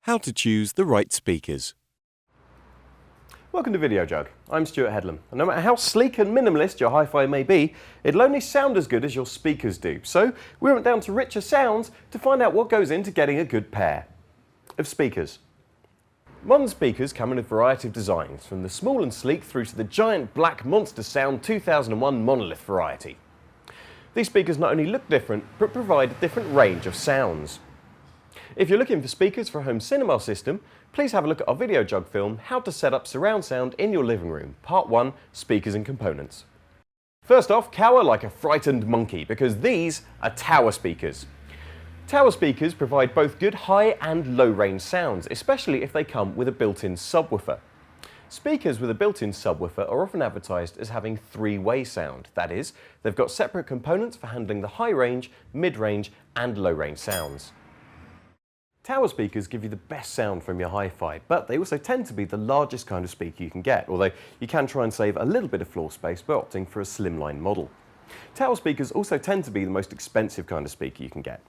How to choose the right speakers. Welcome to Video Jug. I'm Stuart Headlam, and no matter how sleek and minimalist your hi-fi may be, it'll only sound as good as your speakers do. So we went down to Richer Sounds to find out what goes into getting a good pair of speakers. Modern speakers come in a variety of designs, from the small and sleek through to the giant black monster sound 2001 monolith variety. These speakers not only look different, but provide a different range of sounds. If you're looking for speakers for a home cinema system, please have a look at our Video Jug film, How to Set Up Surround Sound in Your Living Room, Part 1, Speakers and Components. First off, cower like a frightened monkey, because these are tower speakers. Tower speakers provide both good high and low range sounds, especially if they come with a built-in subwoofer. Speakers with a built-in subwoofer are often advertised as having three-way sound. That is, they've got separate components for handling the high range, mid-range and low range sounds. Tower speakers give you the best sound from your hi-fi, but they also tend to be the largest kind of speaker you can get, although you can try and save a little bit of floor space by opting for a slimline model. Tower speakers also tend to be the most expensive kind of speaker you can get.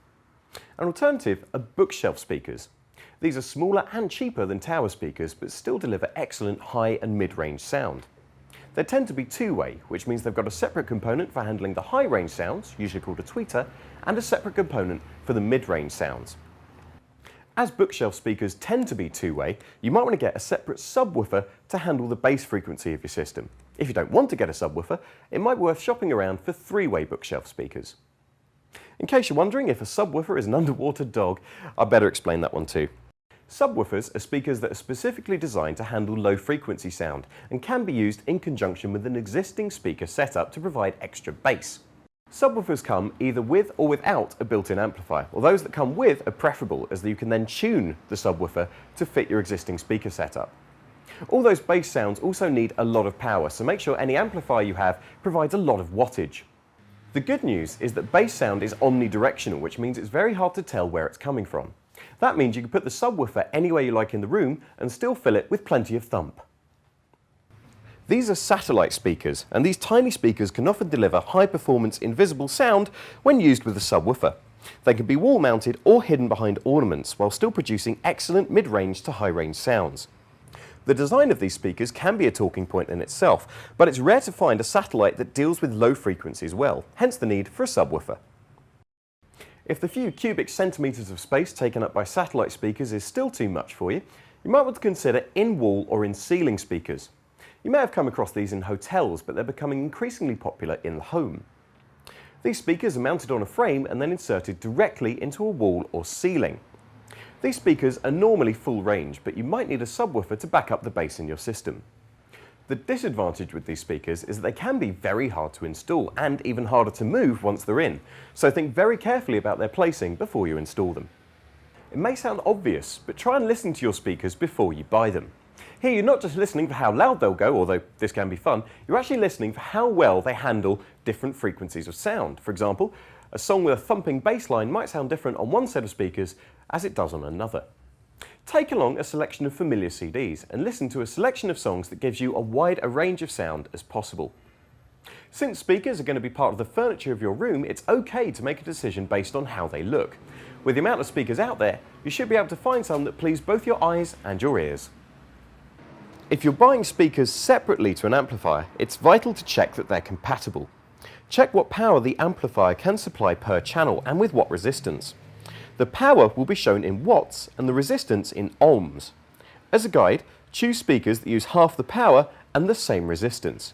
An alternative are bookshelf speakers. These are smaller and cheaper than tower speakers, but still deliver excellent high and mid-range sound. They tend to be two-way, which means they've got a separate component for handling the high-range sounds, usually called a tweeter, and a separate component for the mid-range sounds. As bookshelf speakers tend to be two-way, you might want to get a separate subwoofer to handle the bass frequency of your system. If you don't want to get a subwoofer, it might be worth shopping around for three-way bookshelf speakers. In case you're wondering if a subwoofer is an underwater dog, I better explain that one too. Subwoofers are speakers that are specifically designed to handle low frequency sound and can be used in conjunction with an existing speaker setup to provide extra bass. Subwoofers come either with or without a built-in amplifier, or those that come with are preferable, as you can then tune the subwoofer to fit your existing speaker setup. All those bass sounds also need a lot of power, so make sure any amplifier you have provides a lot of wattage. The good news is that bass sound is omnidirectional, which means it's very hard to tell where it's coming from. That means you can put the subwoofer anywhere you like in the room and still fill it with plenty of thump. These are satellite speakers, and these tiny speakers can often deliver high-performance invisible sound when used with a subwoofer. They can be wall-mounted or hidden behind ornaments, while still producing excellent mid-range to high-range sounds. The design of these speakers can be a talking point in itself, but it's rare to find a satellite that deals with low frequencies well, hence the need for a subwoofer. If the few cubic centimetres of space taken up by satellite speakers is still too much for you, you might want to consider in-wall or in-ceiling speakers. You may have come across these in hotels, but they're becoming increasingly popular in the home. These speakers are mounted on a frame and then inserted directly into a wall or ceiling. These speakers are normally full range, but you might need a subwoofer to back up the bass in your system. The disadvantage with these speakers is that they can be very hard to install and even harder to move once they're in, so think very carefully about their placing before you install them. It may sound obvious, but try and listen to your speakers before you buy them. Here you're not just listening for how loud they'll go, although this can be fun, you're actually listening for how well they handle different frequencies of sound. For example, a song with a thumping bass line might sound different on one set of speakers as it does on another. Take along a selection of familiar CDs and listen to a selection of songs that gives you a wide a range of sound as possible. Since speakers are going to be part of the furniture of your room, it's okay to make a decision based on how they look. With the amount of speakers out there, you should be able to find some that please both your eyes and your ears. If you're buying speakers separately to an amplifier, it's vital to check that they're compatible. Check what power the amplifier can supply per channel and with what resistance. The power will be shown in watts and the resistance in ohms. As a guide, choose speakers that use half the power and the same resistance.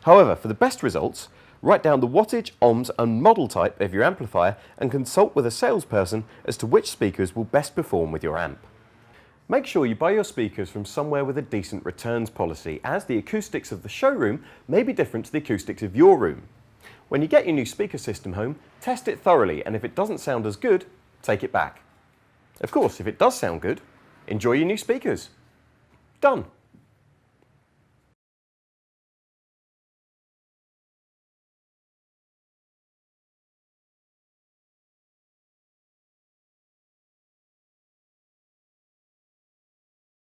However, for the best results, write down the wattage, ohms and model type of your amplifier and consult with a salesperson as to which speakers will best perform with your amp. Make sure you buy your speakers from somewhere with a decent returns policy, as the acoustics of the showroom may be different to the acoustics of your room. When you get your new speaker system home, test it thoroughly, and if it doesn't sound as good, take it back. Of course, if it does sound good, enjoy your new speakers. Done.